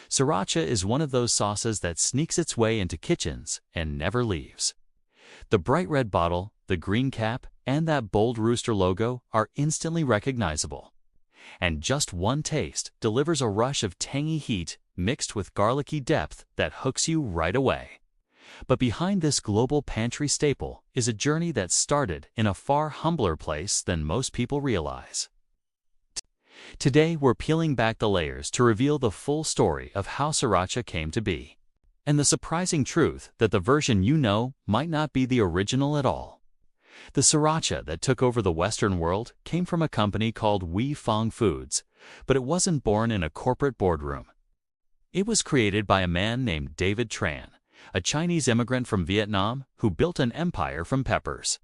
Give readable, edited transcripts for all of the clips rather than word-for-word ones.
Sriracha is one of those sauces that sneaks its way into kitchens and never leaves. The bright red bottle, the green cap, and that bold rooster logo are instantly recognizable. And just one taste delivers a rush of tangy heat mixed with garlicky depth that hooks you right away. But behind this global pantry staple is a journey that started in a far humbler place than most people realize. Today, we're peeling back the layers to reveal the full story of how Sriracha came to be, and the surprising truth that the version you know might not be the original at all. The Sriracha that took over the Western world came from a company called Wei Fong Foods, but it wasn't born in a corporate boardroom. It was created by a man named David Tran, a Chinese immigrant from Vietnam who built an empire from peppers,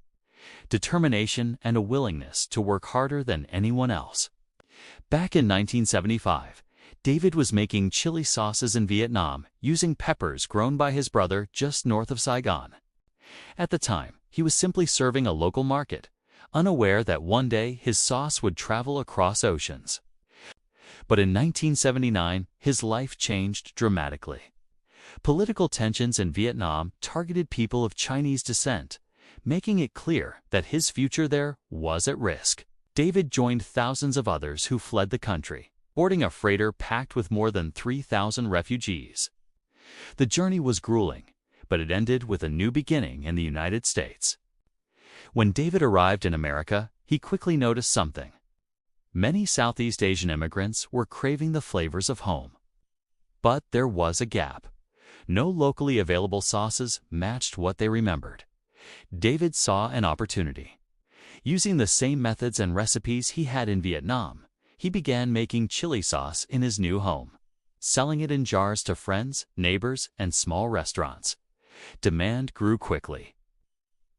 determination, and a willingness to work harder than anyone else. Back in 1975, David was making chili sauces in Vietnam using peppers grown by his brother just north of Saigon. At the time, he was simply serving a local market, unaware that one day his sauce would travel across oceans. But in 1979, his life changed dramatically. Political tensions in Vietnam targeted people of Chinese descent, making it clear that his future there was at risk. David joined thousands of others who fled the country, boarding a freighter packed with more than 3,000 refugees. The journey was grueling, but it ended with a new beginning in the United States. When David arrived in America, he quickly noticed something. Many Southeast Asian immigrants were craving the flavors of home. But there was a gap. No locally available sauces matched what they remembered. David saw an opportunity. Using the same methods and recipes he had in Vietnam, he began making chili sauce in his new home, selling it in jars to friends, neighbors, and small restaurants. Demand grew quickly.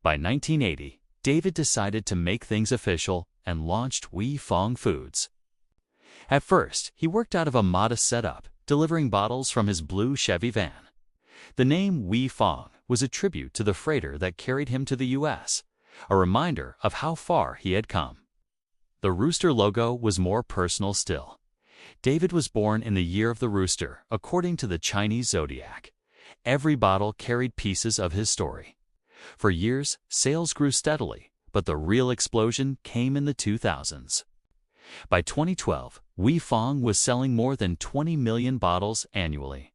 By 1980, David decided to make things official and launched Wei Fong Foods. At first, he worked out of a modest setup, delivering bottles from his blue Chevy van. The name Wei Fong was a tribute to the freighter that carried him to the U.S., a reminder of how far he had come. The rooster logo was more personal still. David was born in the year of the rooster, according to the Chinese zodiac. Every bottle carried pieces of his story. For years, sales grew steadily, but the real explosion came in the 2000s. By 2012, Wei Fong was selling more than 20 million bottles annually,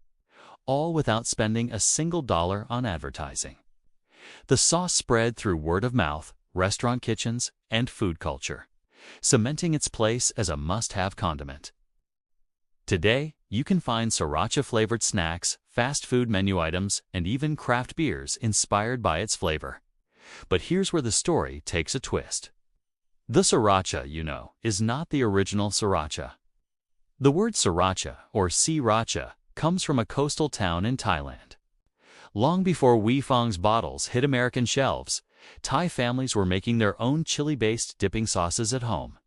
all without spending a single dollar on advertising. The sauce spread through word of mouth, restaurant kitchens, and food culture, cementing its place as a must-have condiment. Today, you can find Sriracha-flavored snacks, fast food menu items, and even craft beers inspired by its flavor. But here's where the story takes a twist. The Sriracha, you know, is not the original Sriracha. The word Sriracha, or Sriracha, comes from a coastal town in Thailand. Long before Wei Fong's bottles hit American shelves, Thai families were making their own chili-based dipping sauces at home.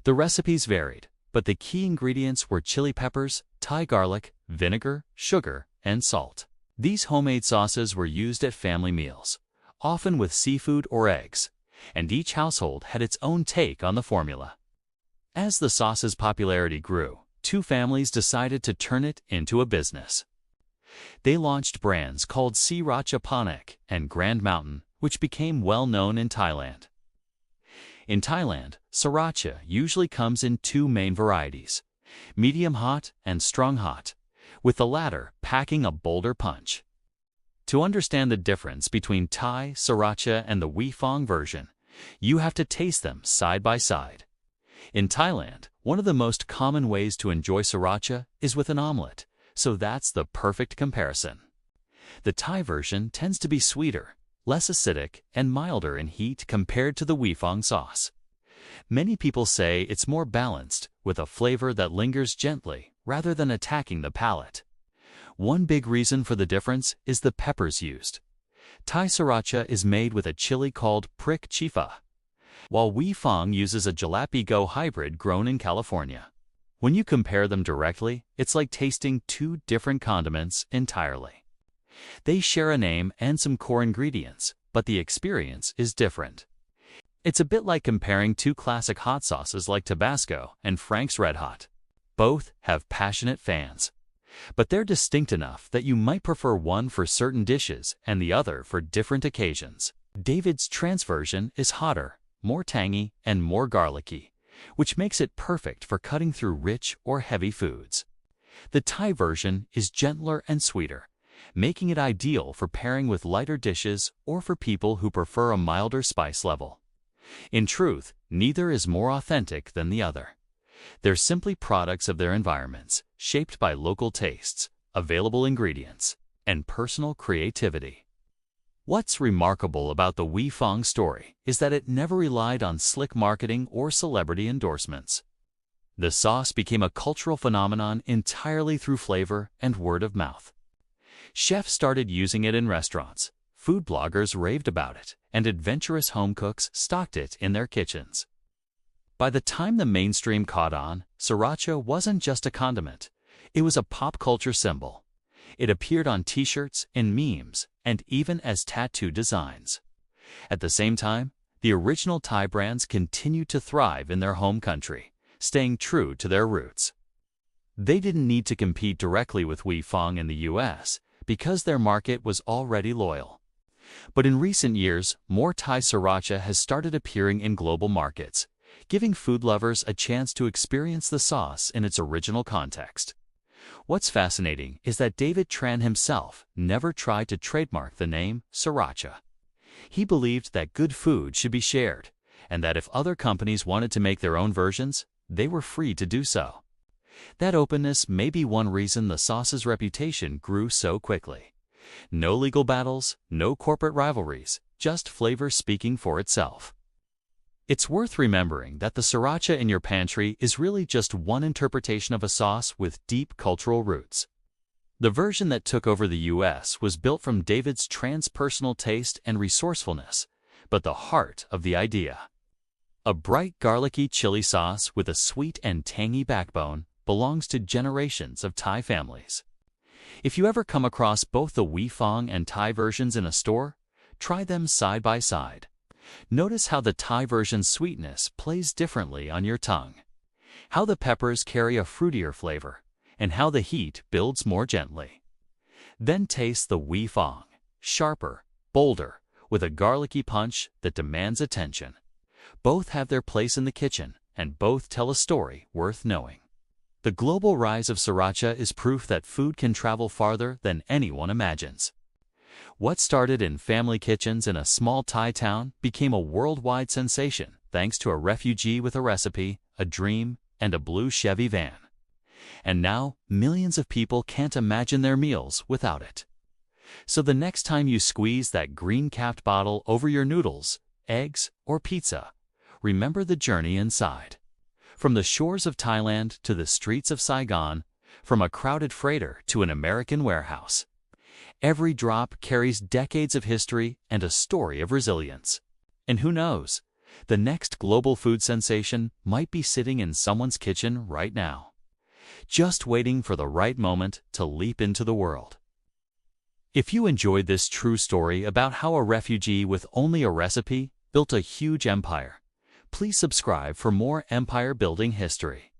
The recipes varied, but the key ingredients were chili peppers, Thai garlic, vinegar, sugar, and salt. These homemade sauces were used at family meals, often with seafood or eggs, and each household had its own take on the formula. As the sauce's popularity grew, two families decided to turn it into a business. They launched brands called Sriracha Panek and Grand Mountain, which became well known in Thailand. In Thailand, Sriracha usually comes in two main varieties, medium hot and strong hot, with the latter packing a bolder punch. To understand the difference between Thai Sriracha and the Wei Fong version, you have to taste them side by side. In Thailand, one of the most common ways to enjoy Sriracha is with an omelette, so that's the perfect comparison. The Thai version tends to be sweeter, less acidic, and milder in heat compared to the Wei Fong sauce. Many people say it's more balanced, with a flavor that lingers gently rather than attacking the palate. One big reason for the difference is the peppers used. Thai Sriracha is made with a chili called prick chifa, while Wei Fong uses a jalapeno hybrid grown in California. When you compare them directly, it's like tasting two different condiments entirely. They share a name and some core ingredients, but the experience is different. It's a bit like comparing two classic hot sauces like Tabasco and Frank's Red Hot. Both have passionate fans, but they're distinct enough that you might prefer one for certain dishes and the other for different occasions. David's Trance version is hotter, more tangy, and more garlicky, which makes it perfect for cutting through rich or heavy foods. The Thai version is gentler and sweeter, making it ideal for pairing with lighter dishes or for people who prefer a milder spice level. In truth, neither is more authentic than the other. They're simply products of their environments, shaped by local tastes, available ingredients, and personal creativity. What's remarkable about the Wei Fong story is that it never relied on slick marketing or celebrity endorsements. The sauce became a cultural phenomenon entirely through flavor and word of mouth. Chefs started using it in restaurants, food bloggers raved about it, and adventurous home cooks stocked it in their kitchens. By the time the mainstream caught on, Sriracha wasn't just a condiment. It was a pop culture symbol. It appeared on t-shirts, in memes, and even as tattoo designs. At the same time, the original Thai brands continued to thrive in their home country, staying true to their roots. They didn't need to compete directly with Wei Fong in the US because their market was already loyal. But in recent years, more Thai Sriracha has started appearing in global markets, giving food lovers a chance to experience the sauce in its original context. What's fascinating is that David Tran himself never tried to trademark the name Sriracha. He believed that good food should be shared, and that if other companies wanted to make their own versions, they were free to do so. That openness may be one reason the sauce's reputation grew so quickly. No legal battles, no corporate rivalries, just flavor speaking for itself. It's worth remembering that the Sriracha in your pantry is really just one interpretation of a sauce with deep cultural roots. The version that took over the US was built from David's transpersonal taste and resourcefulness, but the heart of the idea. A bright garlicky chili sauce with a sweet and tangy backbone belongs to generations of Thai families. If you ever come across both the Wei Fong and Thai versions in a store, try them side by side. Notice how the Thai version's sweetness plays differently on your tongue, how the peppers carry a fruitier flavor, and how the heat builds more gently. Then taste the Wei Fong, sharper, bolder, with a garlicky punch that demands attention. Both have their place in the kitchen, and both tell a story worth knowing. The global rise of Sriracha is proof that food can travel farther than anyone imagines. What started in family kitchens in a small Thai town became a worldwide sensation thanks to a refugee with a recipe, a dream, and a blue Chevy van. And now, millions of people can't imagine their meals without it. So the next time you squeeze that green-capped bottle over your noodles, eggs, or pizza, remember the journey inside. From the shores of Thailand to the streets of Saigon, from a crowded freighter to an American warehouse. Every drop carries decades of history and a story of resilience. And who knows, the next global food sensation might be sitting in someone's kitchen right now, just waiting for the right moment to leap into the world. If you enjoyed this true story about how a refugee with only a recipe built a huge empire, please subscribe for more empire-building history.